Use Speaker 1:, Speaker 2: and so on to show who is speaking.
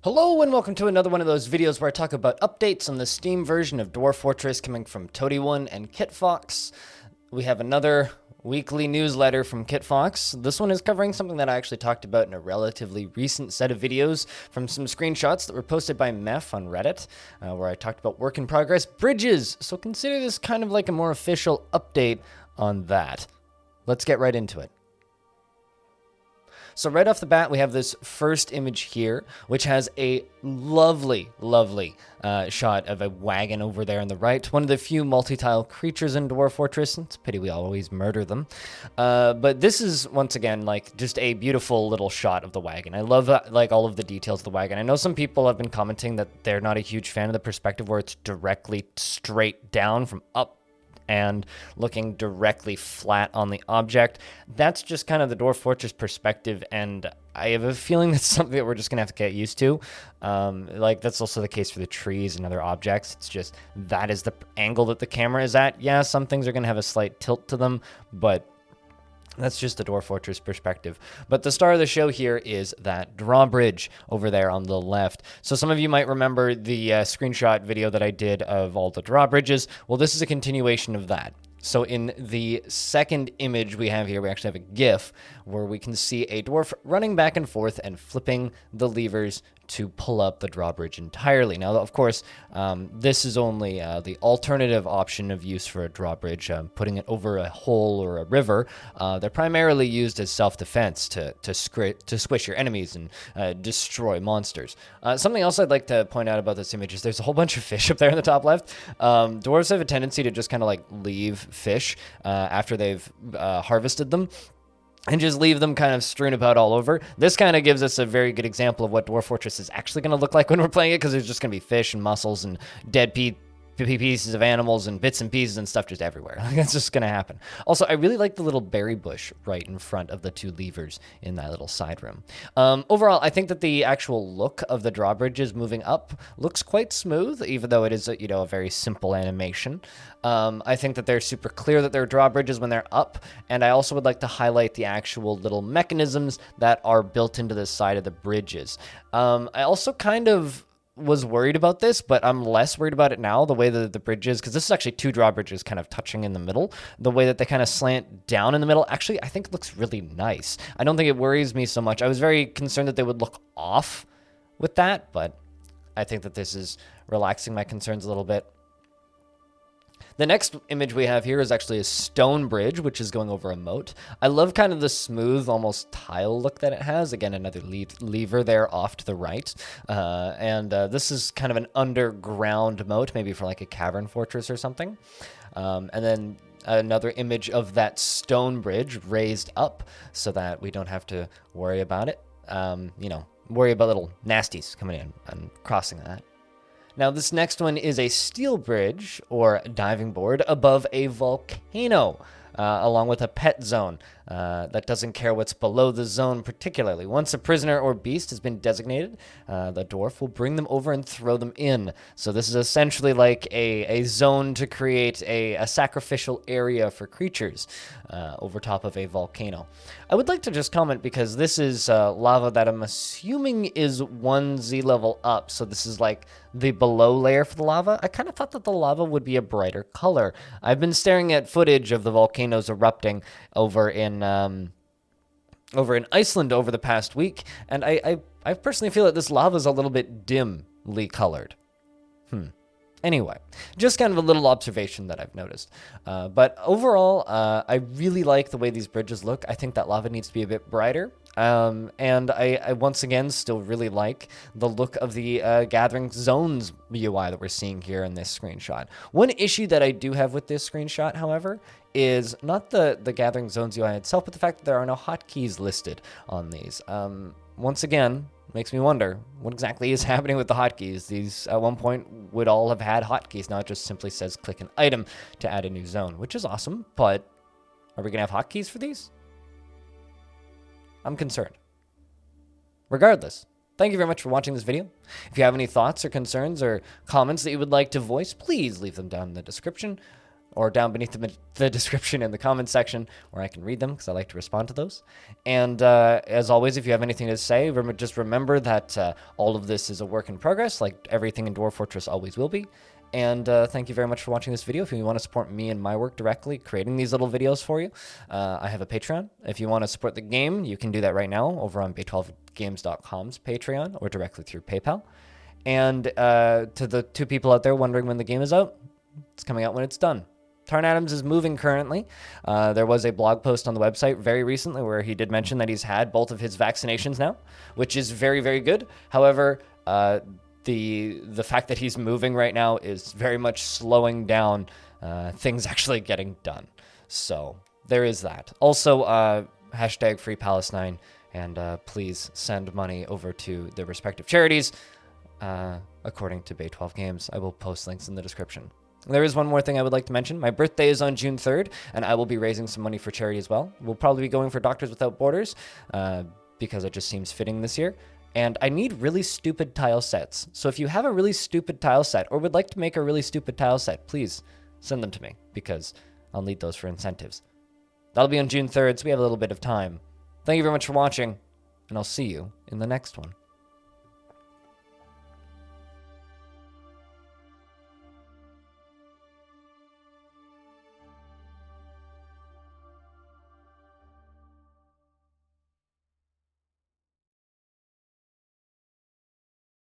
Speaker 1: Hello and welcome to another one of those videos where I talk about updates on the Steam version of Dwarf Fortress coming from Toady1 and KitFox. We have another weekly newsletter from KitFox. This one is covering something that I actually talked about in a relatively recent set of videos from some screenshots that were posted by Meph on Reddit, where I talked about work in progress bridges. So consider this kind of like a more official update on that. Let's get right into it. So right off the bat, we have this first image here, which has a lovely shot of a wagon over there on the right. One of the few multi-tile creatures in Dwarf Fortress. It's a pity we always murder them. But this is, once again, like just a beautiful little shot of the wagon. I love like all of the details of the wagon. I know some people have been commenting that they're not a huge fan of the perspective where it's directly straight down from up and looking directly flat on the object. That's just kind of the Dwarf Fortress perspective, and I have a feeling that's something that we're just gonna have to get used to. Like that's also the case for the trees and other objects. It's just that is the angle that the camera is at. Yeah, some things are gonna have a slight tilt to them, but that's just the Dwarf Fortress perspective. But the star of the show here is that drawbridge over there on the left. So some of you might remember the screenshot video that I did of all the drawbridges. Well, this is a continuation of that. So in the second image we have here, we actually have a GIF where we can see a dwarf running back and forth and flipping the levers to pull up the drawbridge entirely. Now, of course, this is only the alternative option of use for a drawbridge, putting it over a hole or a river. They're primarily used as self-defense to squish your enemies and destroy monsters. Something else I'd like to point out about this image is there's a whole bunch of fish up there in the top left. Dwarves have a tendency to just kind of like leave fish after they've harvested them, and just leave them kind of strewn about all over. This kind of gives us a very good example of what Dwarf Fortress is actually going to look like when we're playing it, because there's just going to be fish and mussels and dead pieces of animals and bits and pieces and stuff just everywhere. That's just going to happen. Also, I really like the little berry bush right in front of the two levers in that little side room. Overall, I think that the actual look of the drawbridges moving up looks quite smooth, even though it is a very simple animation. I think that they're super clear that they're drawbridges when they're up, and I also would like to highlight the actual little mechanisms that are built into the side of the bridges. I also kind of was worried about this, but I'm less worried about it now, the way that the bridges, because this is actually two drawbridges kind of touching in the middle, the way that they kind of slant down in the middle, actually, I think looks really nice. I don't think it worries me so much. I was very concerned that they would look off with that, but I think that this is relaxing my concerns a little bit. The next image we have here is actually a stone bridge, which is going over a moat. I love kind of the smooth, almost tile look that it has. Again, another lever there off to the right. This is kind of an underground moat, maybe for like a cavern fortress or something. And then another image of that stone bridge raised up so that we don't have to worry about it. Worry about little nasties coming in and crossing that. Now, this next one is a steel bridge, or diving board, above a volcano, along with a pet zone that doesn't care what's below the zone particularly. Once a prisoner or beast has been designated, the dwarf will bring them over and throw them in. So this is essentially like a zone to create a sacrificial area for creatures over top of a volcano. I would like to just comment, because this is lava that I'm assuming is 1 Z level up, so this is like the below layer for the lava. I kind of thought that the lava would be a brighter color. I've been staring at footage of the volcanoes erupting over in Iceland over the past week, and I personally feel that this lava is a little bit dimly colored. Anyway, just kind of a little observation that I've noticed. But overall, I really like the way these bridges look. I think that lava needs to be a bit brighter. And I once again still really like the look of the Gathering Zones UI that we're seeing here in this screenshot. One issue that I do have with this screenshot, however, is not the Gathering Zones UI itself, but the fact that there are no hotkeys listed on these. Once again, makes me wonder what exactly is happening with the hotkeys. These at one point would all have had hotkeys. Now it just simply says click an item to add a new zone, which is awesome, but are we gonna have hotkeys for these? I'm concerned. Regardless, thank you very much for watching this video. If you have any thoughts or concerns or comments that you would like to voice, please leave them down in the description. or down beneath the description in the comment section, where I can read them because I like to respond to those. And as always, if you have anything to say, just remember that all of this is a work in progress, like everything in Dwarf Fortress always will be. And thank you very much for watching this video. If you want to support me and my work directly, creating these little videos for you, I have a Patreon. If you want to support the game, you can do that right now over on bay12games.com's Patreon or directly through PayPal. And to the 2 people out there wondering when the game is out, it's coming out when it's done. Tarn Adams is moving currently. There was a blog post on the website very recently where he did mention that he's had both of his vaccinations now, which is very, very good. However, the fact that he's moving right now is very much slowing down things actually getting done. So there is that. Also, hashtag Free Palestine, and please send money over to the respective charities according to Bay 12 Games. I will post links in the description. There is one more thing I would like to mention. My birthday is on June 3rd, and I will be raising some money for charity as well. We'll probably be going for Doctors Without Borders because it just seems fitting this year. And I need really stupid tile sets. So if you have a really stupid tile set or would like to make a really stupid tile set, please send them to me because I'll need those for incentives. That'll be on June 3rd, so we have a little bit of time. Thank you very much for watching, and I'll see you in the next one.